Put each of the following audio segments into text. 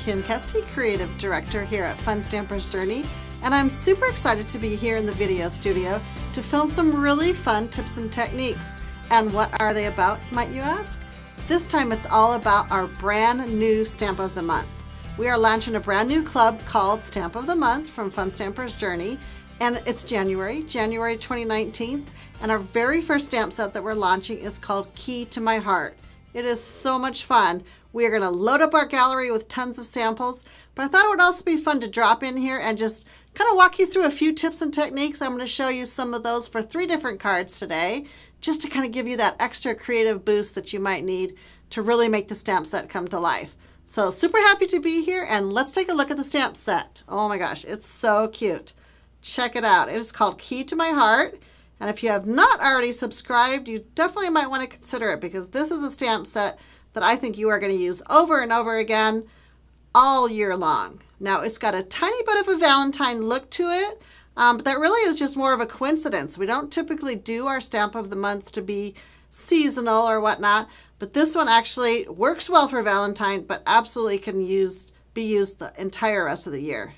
Kim Kesti, Creative Director here at Fun Stamper's Journey, and I'm super excited to be here in the video studio to film some really fun tips and techniques. And what are they about, might you ask? This time it's all about our brand new Stamp of the Month. We are launching a brand new club called Stamp of the Month from Fun Stamper's Journey, and it's January 2019, and our very first stamp set that we're launching is called Key to My Heart. It is so much fun. We are going to load up our gallery with tons of samples, but I thought it would also be fun to drop in here and just kind of walk you through a few tips and techniques. I'm going to show you some of those for 3 different cards today, just to kind of give you that extra creative boost that you might need to really make the stamp set come to life. So super happy to be here, and let's take a look at the stamp set. Oh my gosh, it's so cute. Check it out. It is called Key to My Heart. And if you have not already subscribed, you definitely might want to consider it, because this is a stamp set that I think you are going to use over and over again all year long. Now, it's got a tiny bit of a Valentine look to it, but that really is just more of a coincidence. We don't typically do our Stamp of the Months to be seasonal or whatnot, but this one actually works well for Valentine, but absolutely can be used the entire rest of the year.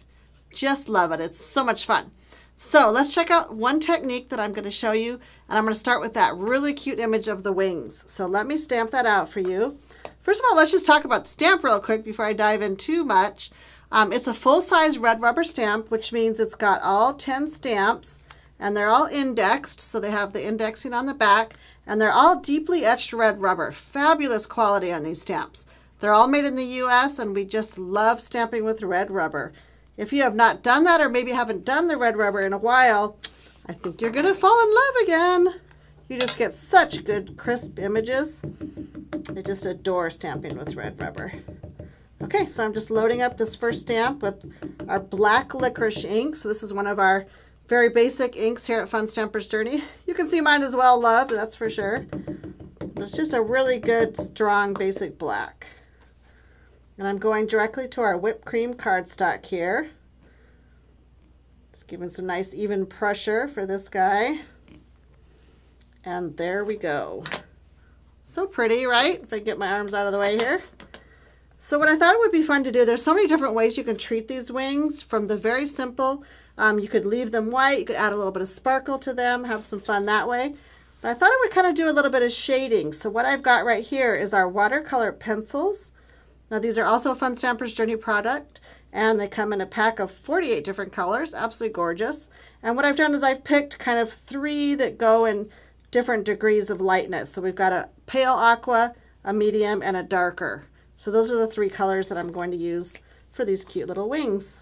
Just love it. It's so much fun. So let's check out one technique that I'm going to show you, and I'm going to start with that really cute image of the wings. So let me stamp that out for you. First of all, let's just talk about the stamp real quick before I dive in too much. It's a full-size red rubber stamp, which means it's got all 10 stamps, and they're all indexed, so they have the indexing on the back, and they're all deeply etched red rubber. Fabulous quality on these stamps. They're all made in the US, and we just love stamping with red rubber. If you have not done that, or maybe haven't done the red rubber in a while, I think you're going to fall in love again. You just get such good, crisp images. I just adore stamping with red rubber. Okay, so I'm just loading up this first stamp with our black licorice ink. So this is one of our very basic inks here at Fun Stamper's Journey. You can see mine is well loved, that's for sure. It's just a really good, strong, basic black. And I'm going directly to our whipped cream cardstock here. Just giving some nice even pressure for this guy. And there we go. So pretty, right? If I get my arms out of the way here. So what I thought it would be fun to do, there's so many different ways you can treat these wings, from the very simple, you could leave them white, you could add a little bit of sparkle to them, have some fun that way. But I thought I would kind of do a little bit of shading. So what I've got right here is our watercolor pencils. Now these are also a Fun Stamper's Journey product, and they come in a pack of 48 different colors, absolutely gorgeous. And what I've done is I've picked kind of 3 that go in different degrees of lightness. So we've got a pale aqua, a medium, and a darker. So those are the 3 colors that I'm going to use for these cute little wings.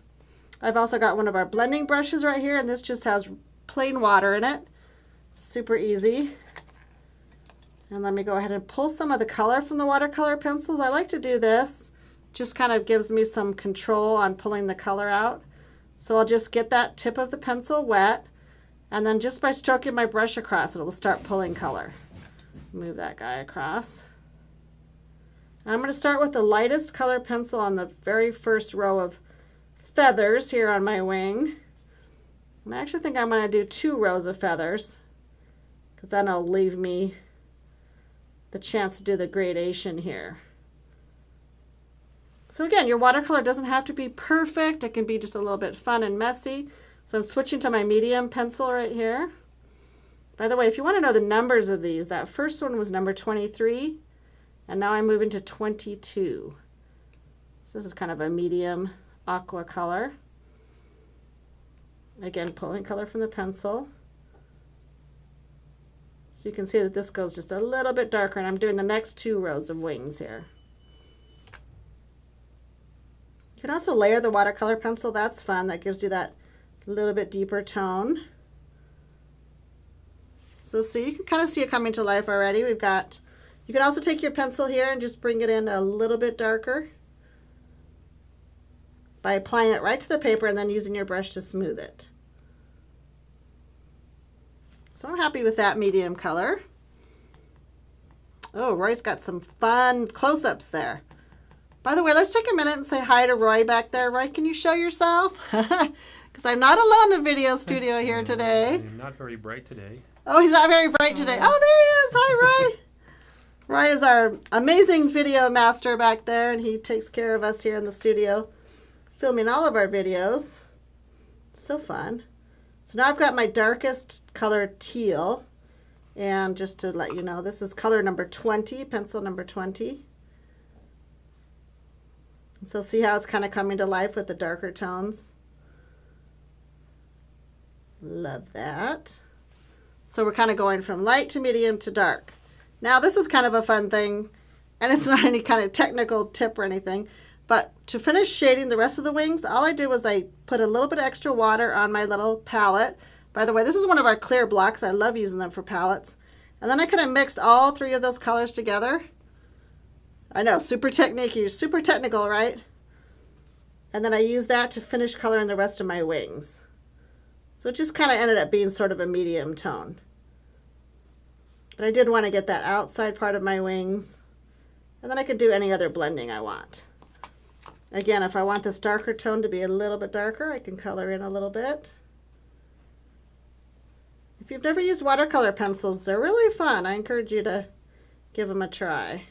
I've also got one of our blending brushes right here, and this just has plain water in it. Super easy. And let me go ahead and pull some of the color from the watercolor pencils. I like to do this. Just kind of gives me some control on pulling the color out. So I'll just get that tip of the pencil wet, and then just by stroking my brush across it, will start pulling color. Move that guy across. I'm going to start with the lightest color pencil on the very first row of feathers here on my wing. And I actually think I'm going to do 2 rows of feathers, because then it'll leave me the chance to do the gradation here. So again, your watercolor doesn't have to be perfect. It can be just a little bit fun and messy. So I'm switching to my medium pencil right here. By the way, if you want to know the numbers of these, that first one was number 23. And now I'm moving to 22. So this is kind of a medium aqua color. Again, pulling color from the pencil. So you can see that this goes just a little bit darker, and I'm doing the next 2 rows of wings here. You can also layer the watercolor pencil. That's fun. That gives you that little bit deeper tone. So you can kind of see it coming to life already. You can also take your pencil here and just bring it in a little bit darker by applying it right to the paper and then using your brush to smooth it. So I'm happy with that medium color. Oh, Roy's got some fun close-ups there. By the way, let's take a minute and say hi to Roy back there. Roy, can you show yourself? Because I'm not alone in the video studio here today. I'm not very bright today. Oh, he's not very bright today. Oh, there he is. Hi, Roy. Roy is our amazing video master back there, and he takes care of us here in the studio, filming all of our videos. It's so fun. So now I've got my darkest color teal, and just to let you know, this is color number 20, pencil number 20. And so see how it's kind of coming to life with the darker tones? Love that. So we're kind of going from light to medium to dark. Now this is kind of a fun thing, and it's not any kind of technical tip or anything, but to finish shading the rest of the wings, all I did was I put a little bit of extra water on my little palette. By the way, this is one of our clear blocks. I love using them for palettes. And then I kind of mixed all three of those colors together. I know, super technical, right? And then I used that to finish coloring the rest of my wings. So it just kind of ended up being sort of a medium tone. But I did want to get that outside part of my wings. And then I could do any other blending I want. Again, if I want this darker tone to be a little bit darker, I can color in a little bit. If you've never used watercolor pencils, they're really fun. I encourage you to give them a try.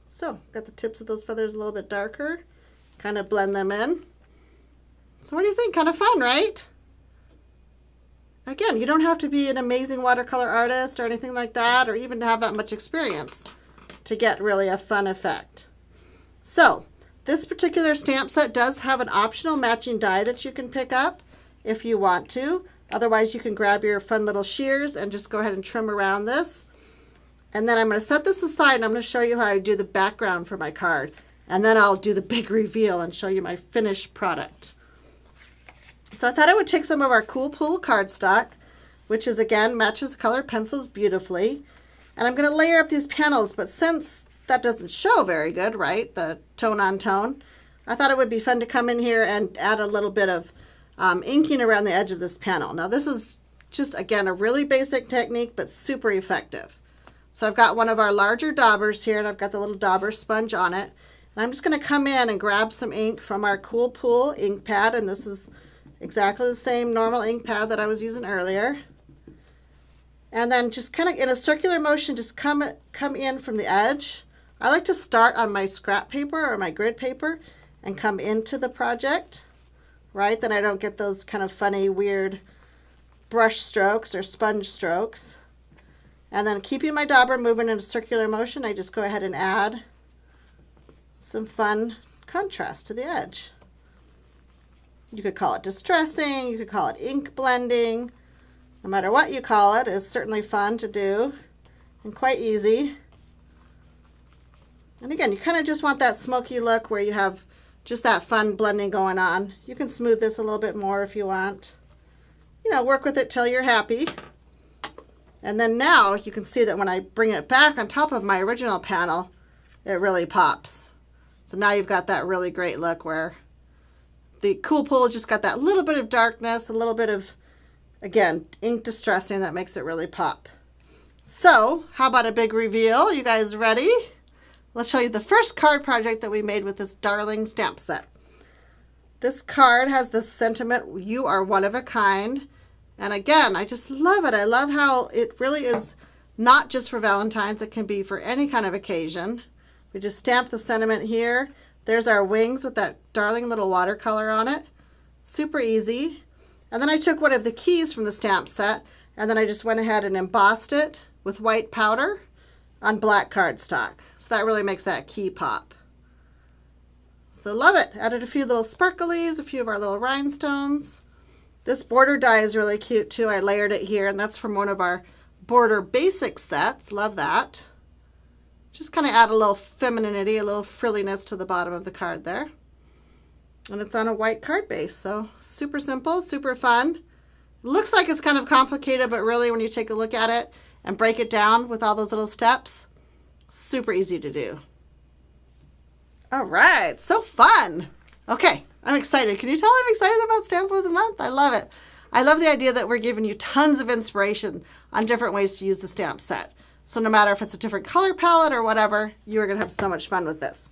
So, got the tips of those feathers a little bit darker. Kind of blend them in. So what do you think? Kind of fun, right? Again, you don't have to be an amazing watercolor artist or anything like that, or even to have that much experience to get really a fun effect. So, this particular stamp set does have an optional matching die that you can pick up if you want to. Otherwise, you can grab your fun little shears and just go ahead and trim around this. And then I'm going to set this aside, and I'm going to show you how I do the background for my card. And then I'll do the big reveal and show you my finished product. So I thought I would take some of our Cool Pool cardstock, which is, again, matches the colored pencils beautifully. And I'm going to layer up these panels, but since that doesn't show very good, right, the tone on tone, I thought it would be fun to come in here and add a little bit of inking around the edge of this panel. Now this is just, again, a really basic technique, but super effective. So I've got one of our larger daubers here, and I've got the little dauber sponge on it. And I'm just going to come in and grab some ink from our Cool Pool ink pad, and this is exactly the same normal ink pad that I was using earlier. And then just kind of in a circular motion, just come in from the edge. I like to start on my scrap paper or my grid paper and come into the project, right? Then I don't get those kind of funny, weird brush strokes or sponge strokes. And then keeping my dauber moving in a circular motion, I just go ahead and add some fun contrast to the edge. You could call it distressing, you could call it ink blending. No matter what you call it, it's certainly fun to do and quite easy. And again, you kind of just want that smoky look where you have just that fun blending going on. You can smooth this a little bit more if you want. You know, work with it till you're happy. And then now you can see that when I bring it back on top of my original panel, it really pops. So now you've got that really great look where the Cool Pool just got that little bit of darkness, a little bit of, again, ink distressing that makes it really pop. So how about a big reveal? You guys ready? Let's show you the first card project that we made with this darling stamp set. This card has the sentiment, "You are one of a kind." And again, I just love it. I love how it really is not just for Valentine's. It can be for any kind of occasion. We just stamped the sentiment here. There's our wings with that darling little watercolor on it. Super easy. And then I took one of the keys from the stamp set, and then I just went ahead and embossed it with white powder on black cardstock. So that really makes that key pop. So love it. Added a few little sparklies, a few of our little rhinestones. This border die is really cute too. I layered it here, and that's from one of our border basic sets. Love that. Just kind of add a little femininity, a little frilliness to the bottom of the card there. And it's on a white card base, so super simple, super fun. It looks like it's kind of complicated, but really when you take a look at it and break it down with all those little steps, super easy to do. All right, so fun. Okay, I'm excited. Can you tell I'm excited about Stamp of the Month? I love it. I love the idea that we're giving you tons of inspiration on different ways to use the stamp set. So no matter if it's a different color palette or whatever, you are going to have so much fun with this.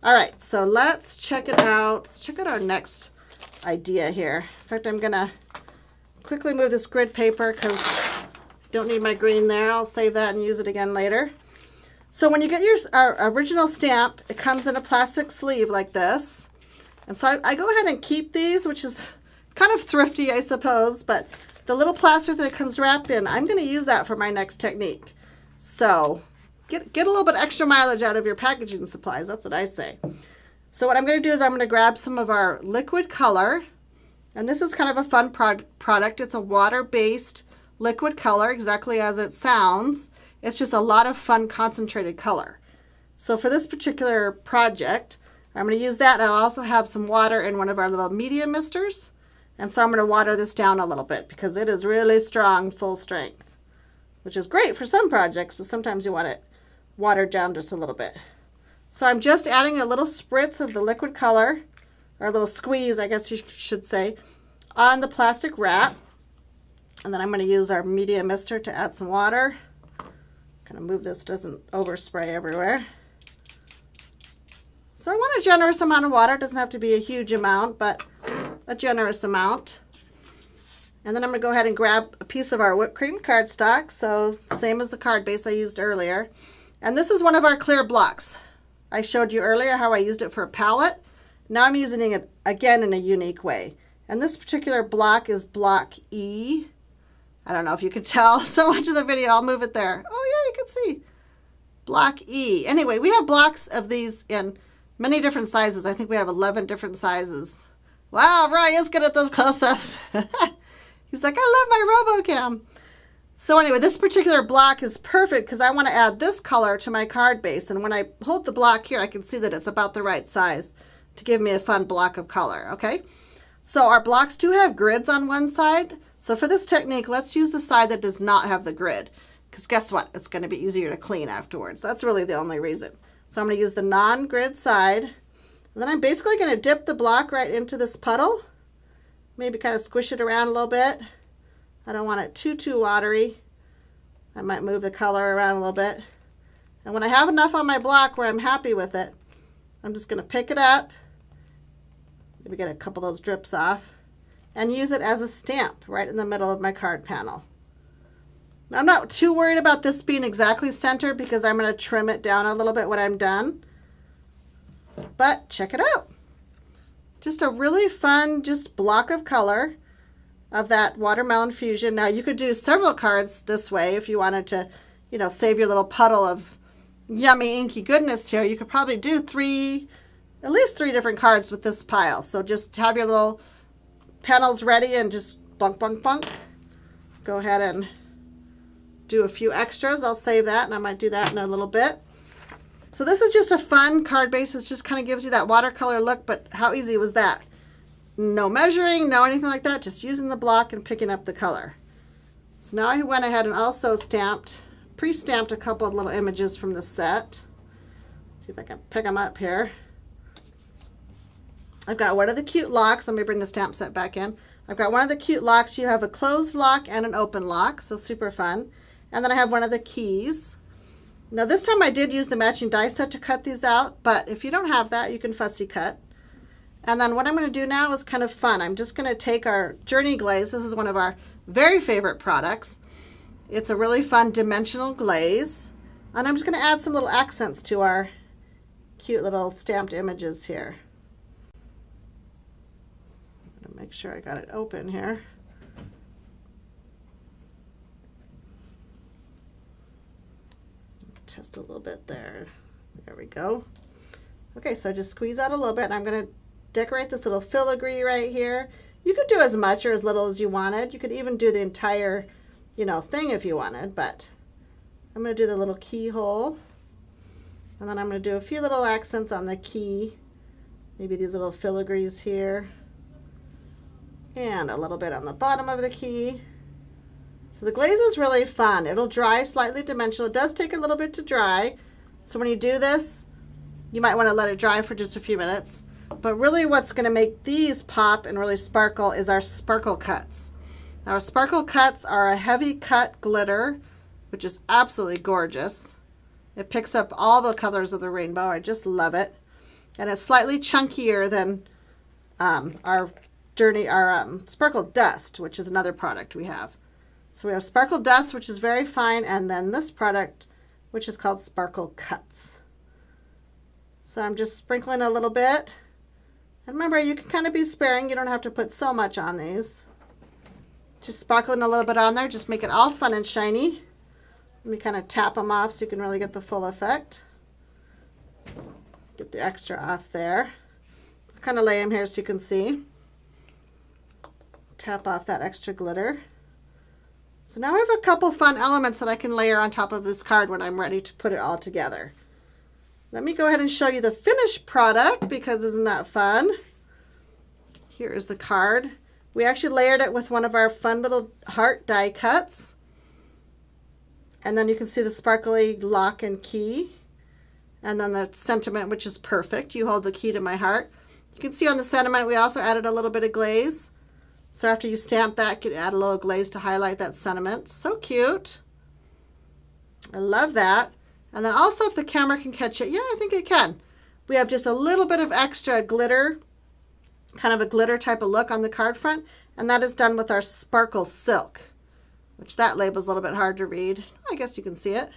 All right, so let's check it out. Let's check out our next idea here. In fact, I'm going to quickly move this grid paper because Don't need my green there. I'll save that and use it again later. So when you get your original stamp, it comes in a plastic sleeve like this. And so I go ahead and keep these, which is kind of thrifty, I suppose, but the little plastic that it comes wrapped in, I'm going to use that for my next technique. So get a little bit extra mileage out of your packaging supplies. That's what I say. So what I'm going to do is I'm going to grab some of our liquid color. And this is kind of a fun product. It's a water-based liquid color, exactly as it sounds. It's just a lot of fun concentrated color. So for this particular project, I'm going to use that, and I'll also have some water in one of our little media misters. And so I'm going to water this down a little bit because it is really strong, full strength, which is great for some projects, but sometimes you want it watered down just a little bit. So I'm just adding a little spritz of the liquid color, or a little squeeze, I guess you should say, on the plastic wrap. And then I'm going to use our media mister to add some water. Kind of move this, doesn't overspray everywhere. So I want a generous amount of water. It doesn't have to be a huge amount, but a generous amount. And then I'm going to go ahead and grab a piece of our whipped cream cardstock. So same as the card base I used earlier. And this is one of our clear blocks. I showed you earlier how I used it for a palette. Now I'm using it again in a unique way. And this particular block is block E. I don't know if you can tell so much of the video. I'll move it there. Oh yeah, you can see. Block E. Anyway, we have blocks of these in many different sizes. I think we have 11 different sizes. Wow, Roy is good at those close-ups. He's like, I love my RoboCam. So anyway, this particular block is perfect because I want to add this color to my card base. And when I hold the block here, I can see that it's about the right size to give me a fun block of color, okay? So our blocks do have grids on one side. So for this technique, let's use the side that does not have the grid. Because guess what? It's going to be easier to clean afterwards. That's really the only reason. So I'm going to use the non-grid side. And then I'm basically going to dip the block right into this puddle. Maybe kind of squish it around a little bit. I don't want it too watery. I might move the color around a little bit. And when I have enough on my block where I'm happy with it, I'm just going to pick it up. Maybe get a couple of those drips off. And use it as a stamp right in the middle of my card panel. Now, I'm not too worried about this being exactly centered because I'm going to trim it down a little bit when I'm done. But check it out. Just a really fun just block of color of that watermelon fusion. Now you could do several cards this way if you wanted to, you know, save your little puddle of yummy inky goodness here. You could probably do at least three different cards with this pile. So just have your little panels ready and just bunk, bunk, bunk. Go ahead and do a few extras. I'll save that, and I might do that in a little bit. So this is just a fun card base. It just kind of gives you that watercolor look, but how easy was that? No measuring, no anything like that, just using the block and picking up the color. So now I went ahead and also pre-stamped a couple of little images from the set. See if I can pick them up here. I've got one of the cute locks. Let me bring the stamp set back in. I've got one of the cute locks. You have a closed lock and an open lock, so super fun. And then I have one of the keys. Now this time I did use the matching die set to cut these out, but if you don't have that, you can fussy cut. And then what I'm going to do now is kind of fun. I'm just going to take our Journey glaze. This is one of our very favorite products. It's a really fun dimensional glaze. And I'm just going to add some little accents to our cute little stamped images here. I'm going to make sure I got it open here. Test a little bit there. There we go. Okay, so just squeeze out a little bit, and I'm going to decorate this little filigree right here. You could do as much or as little as you wanted. You could even do the entire, thing if you wanted, but I'm going to do the little keyhole, and then I'm going to do a few little accents on the key. Maybe these little filigrees here, and a little bit on the bottom of the key. So the glaze is really fun. It'll dry slightly dimensional. It does take a little bit to dry. So when you do this, you might want to let it dry for just a few minutes. But really what's going to make these pop and really sparkle is our sparkle cuts. Now our sparkle cuts are a heavy cut glitter, which is absolutely gorgeous. It picks up all the colors of the rainbow. I just love it. And it's slightly chunkier than our Sparkle Dust, which is another product we have. So we have Sparkle Dust, which is very fine, and then this product, which is called Sparkle Cuts. So I'm just sprinkling a little bit. And remember, you can kind of be sparing. You don't have to put so much on these. Just sparkling a little bit on there, just make it all fun and shiny. Let me kind of tap them off so you can really get the full effect. Get the extra off there. I'll kind of lay them here so you can see. Tap off that extra glitter. So now I have a couple fun elements that I can layer on top of this card when I'm ready to put it all together. Let me go ahead and show you the finished product, because isn't that fun? Here is the card. We actually layered it with one of our fun little heart die cuts. And then you can see the sparkly lock and key. And then the sentiment, which is perfect. You hold the key to my heart. You can see on the sentiment we also added a little bit of glaze. So after you stamp that, you can add a little glaze to highlight that sentiment. So cute. I love that. And then also, if the camera can catch it, yeah, I think it can. We have just a little bit of extra glitter, kind of a glitter type of look on the card front. And that is done with our Sparkle Silk, which that label is a little bit hard to read. I guess you can see it.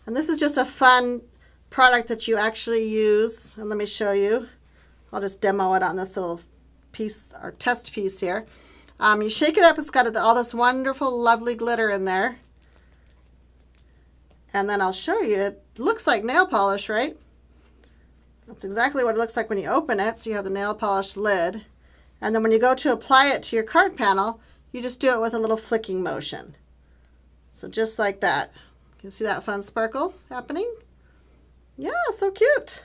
And this is just a fun product that you actually use. And let me show you. I'll just demo it on this little piece, or test piece here. You shake it up, it's got all this wonderful, lovely glitter in there. And then I'll show you, it looks like nail polish, right? That's exactly what it looks like when you open it. So you have the nail polish lid. And then when you go to apply it to your card panel, you just do it with a little flicking motion. So just like that. You see that fun sparkle happening? Yeah, so cute.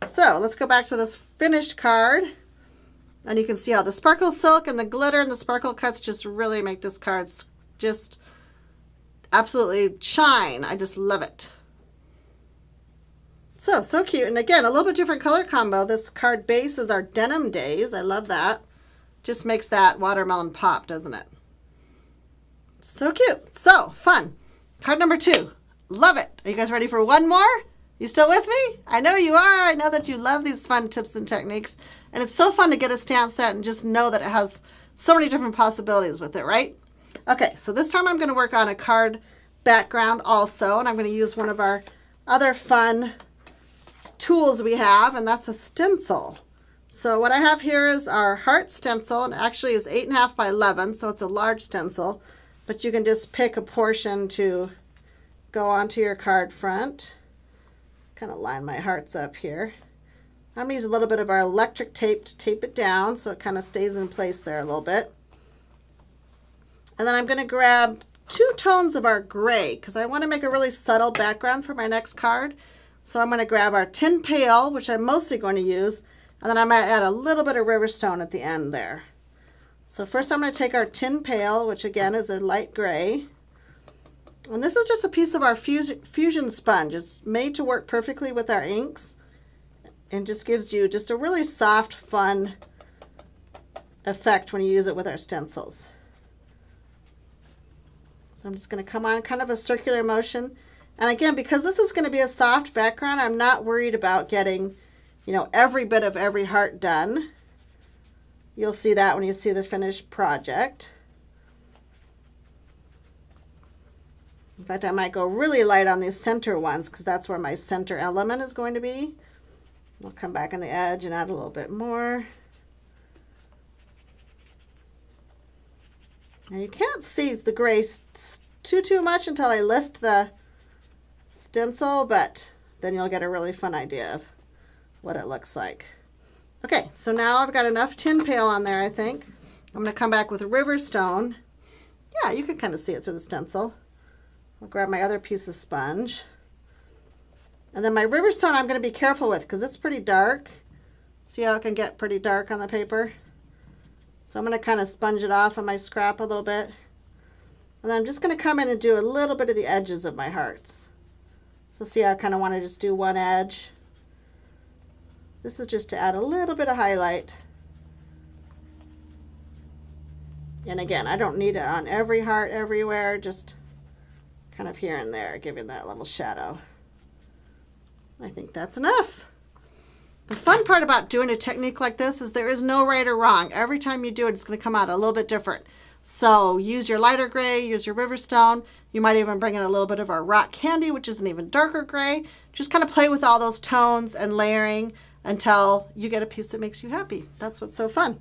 So let's go back to this finished card. And you can see how the Sparkle Silk and the glitter and the sparkle cuts just really make this card just absolutely shine. I just love it. So cute. And again, a little bit different color combo. This card base is our Denim Days. I love that. Just makes that watermelon pop, doesn't it? So cute. So fun. Card number 2. Love it. Are you guys ready for one more? You still with me? I know you are. I know that you love these fun tips and techniques. And it's so fun to get a stamp set and just know that it has so many different possibilities with it, right? Okay, so this time I'm going to work on a card background also, and I'm going to use one of our other fun tools we have, and that's a stencil. So what I have here is our heart stencil, and actually is 8.5 by 11, so it's a large stencil, but you can just pick a portion to go onto your card front. Kind of line my hearts up here. I'm going to use a little bit of our electric tape to tape it down so it kind of stays in place there a little bit. And then I'm going to grab 2 tones of our gray because I want to make a really subtle background for my next card. So I'm going to grab our Tin Pail, which I'm mostly going to use, and then I might add a little bit of Riverstone at the end there. So first I'm going to take our Tin Pail, which again is a light gray. And this is just a piece of our fusion sponge. It's made to work perfectly with our inks and just gives you just a really soft, fun effect when you use it with our stencils. So I'm just going to come on kind of a circular motion. And again, because this is going to be a soft background, I'm not worried about getting, you know, every bit of every heart done. You'll see that when you see the finished project. In fact, I might go really light on these center ones because that's where my center element is going to be. I'll come back on the edge and add a little bit more. Now you can't see the gray too much until I lift the stencil, but then you'll get a really fun idea of what it looks like. Okay, so now I've got enough Tin Pail on there, I think. I'm going to come back with Riverstone. Yeah, you can kind of see it through the stencil. I'll grab my other piece of sponge. And then my Riverstone I'm going to be careful with because it's pretty dark. See how it can get pretty dark on the paper? So I'm going to kind of sponge it off on my scrap a little bit. And then I'm just going to come in and do a little bit of the edges of my hearts. So see how I kind of want to just do one edge. This is just to add a little bit of highlight. And again, I don't need it on every heart everywhere, just kind of here and there, giving that little shadow. I think that's enough. The fun part about doing a technique like this is there is no right or wrong. Every time you do it, it's going to come out a little bit different. So use your lighter gray, use your Riverstone. You might even bring in a little bit of our rock candy, which is an even darker gray. Just kind of play with all those tones and layering until you get a piece that makes you happy. That's what's so fun.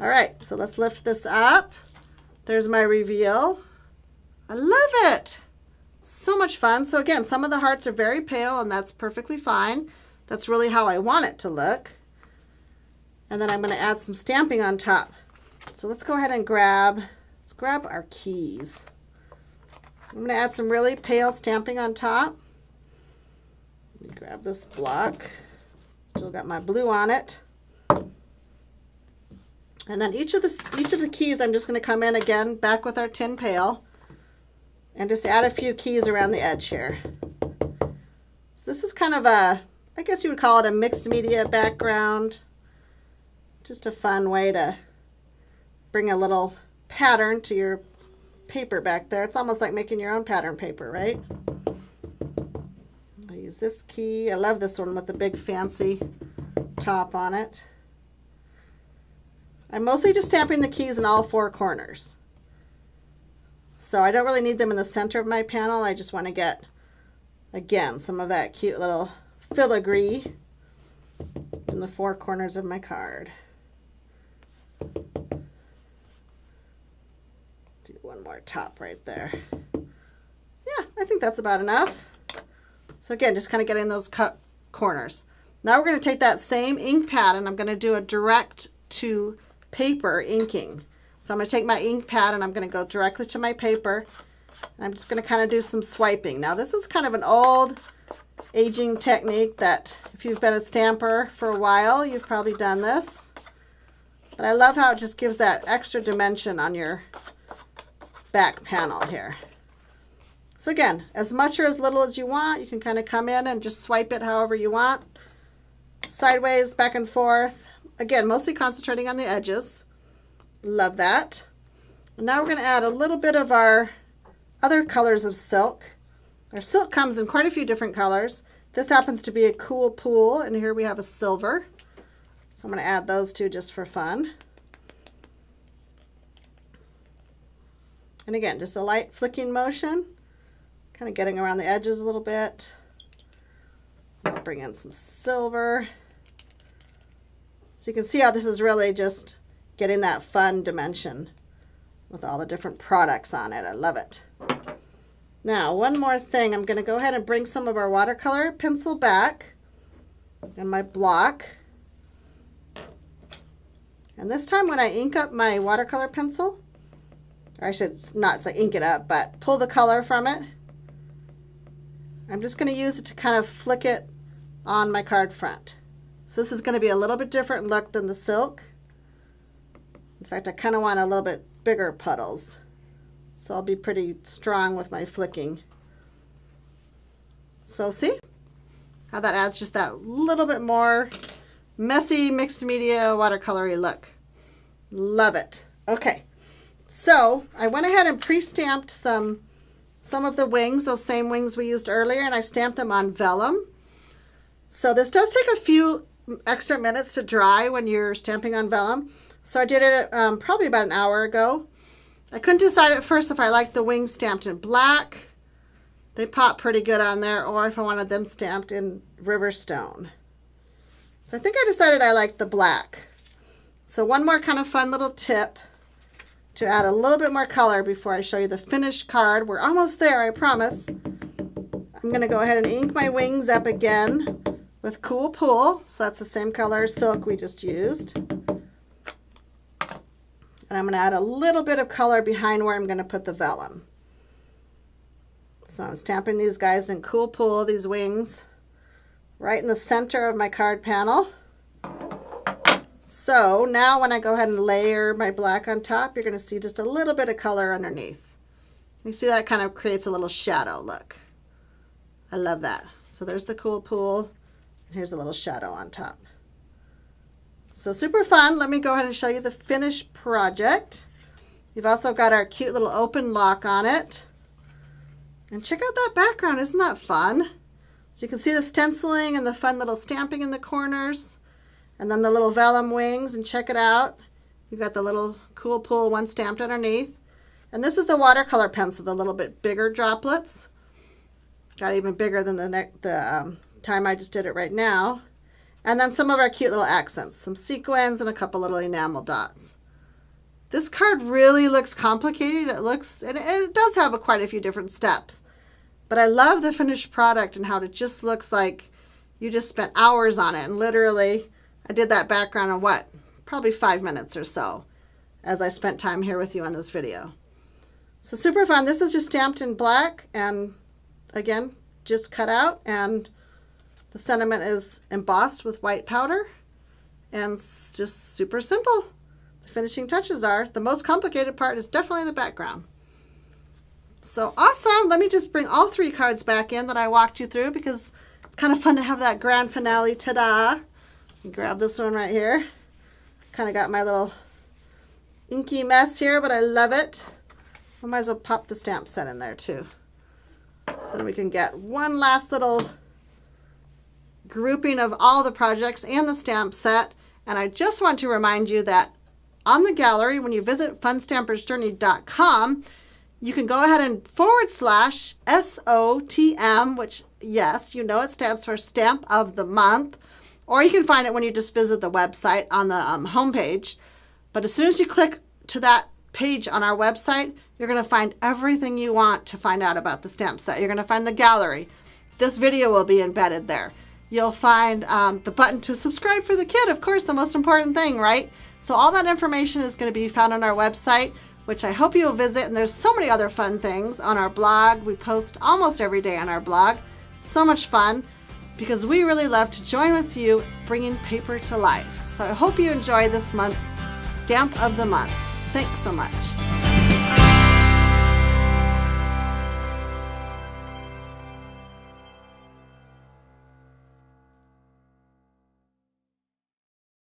All right, so let's lift this up. There's my reveal. I love it. So much fun. So again, some of the hearts are very pale, and that's perfectly fine. That's really how I want it to look. And then I'm going to add some stamping on top. So let's go ahead and grab our keys. I'm going to add some really pale stamping on top. Let me grab this block. Still got my blue on it. And then each of the keys, I'm just going to come in again, back with our tin pail, and just add a few keys around the edge here. So this is kind of a, I guess you would call it a mixed media background. Just a fun way to bring a little pattern to your paper back there. It's almost like making your own pattern paper, right? I use this key. I love this one with the big fancy top on it. I'm mostly just stamping the keys in all four corners. So I don't really need them in the center of my panel. I just want to get, again, some of that cute little filigree in the four corners of my card. Do one more top right there. Yeah, I think that's about enough. So again, just kind of getting those cut corners. Now we're going to take that same ink pad and I'm going to do a direct to paper inking. So I'm going to take my ink pad and I'm going to go directly to my paper. And I'm just going to kind of do some swiping. Now this is kind of an old aging technique that if you've been a stamper for a while, you've probably done this. But I love how it just gives that extra dimension on your back panel here. So again, as much or as little as you want, you can kind of come in and just swipe it however you want. Sideways, back and forth. Again, mostly concentrating on the edges. Love that. And now we're going to add a little bit of our other colors of silk. Our silk comes in quite a few different colors. This happens to be a cool pool, and here we have a silver. So I'm going to add those two just for fun. And again, just a light flicking motion, kind of getting around the edges a little bit. I'll bring in some silver. So you can see how this is really just getting that fun dimension with all the different products on it. I love it. Now, one more thing. I'm going to go ahead and bring some of our watercolor pencil back in my block. And this time when I ink up my watercolor pencil, or I should not say ink it up, but pull the color from it, I'm just going to use it to kind of flick it on my card front. So this is going to be a little bit different look than the silk. In fact, I kind of want a little bit bigger puddles. So I'll be pretty strong with my flicking. So see how that adds just that little bit more messy mixed media watercolory look. Love it. Okay, so I went ahead and pre-stamped some of the wings, those same wings we used earlier, and I stamped them on vellum. So this does take a few extra minutes to dry when you're stamping on vellum. So I did it probably about an hour ago. I couldn't decide at first if I liked the wings stamped in black. They pop pretty good on there, or if I wanted them stamped in Riverstone. So I think I decided I liked the black. So one more kind of fun little tip to add a little bit more color before I show you the finished card. We're almost there, I promise. I'm going to go ahead and ink my wings up again with Cool Pool. So that's the same color silk we just used. And I'm going to add a little bit of color behind where I'm going to put the vellum. So I'm stamping these guys in Cool Pool, these wings, right in the center of my card panel. So now when I go ahead and layer my black on top, you're going to see just a little bit of color underneath. You see that kind of creates a little shadow look. I love that. So there's the Cool Pool. And here's a little shadow on top. So super fun. Let me go ahead and show you the finished project. You've also got our cute little open lock on it. And check out that background. Isn't that fun? So you can see the stenciling and the fun little stamping in the corners. And then the little vellum wings. And check it out. You've got the little cool pool one stamped underneath. And this is the watercolor pencil, the little bit bigger droplets. Got even bigger than the time I just did it right now. And then some of our cute little accents, some sequins and a couple little enamel dots. This card really looks complicated. It does have quite a few different steps. But I love the finished product and how it just looks like you just spent hours on it. And literally, I did that background in what? Probably 5 minutes or so as I spent time here with you on this video. So super fun. This is just stamped in black and again, just cut out, and the sentiment is embossed with white powder, and it's just super simple. The finishing touches are, the most complicated part is definitely the background. So awesome. Let me just bring all 3 cards back in that I walked you through because it's kind of fun to have that grand finale. Ta-da. Grab this one right here. Kind of got my little inky mess here, but I love it. I might as well pop the stamp set in there too. So then we can get one last little grouping of all the projects and the stamp set. And I just want to remind you that on the gallery, when you visit funstampersjourney.com, you can go ahead and /SOTM, which, yes, you know it stands for Stamp of the Month. Or you can find it when you just visit the website on the homepage. But as soon as you click to that page on our website, you're going to find everything you want to find out about the stamp set. You're going to find the gallery. This video will be embedded there. You'll find the button to subscribe for the kit, of course, the most important thing, right? So all that information is going to be found on our website, which I hope you'll visit. And there's so many other fun things on our blog. We post almost every day on our blog. So much fun, because we really love to join with you bringing paper to life. So I hope you enjoy this month's Stamp of the Month. Thanks so much.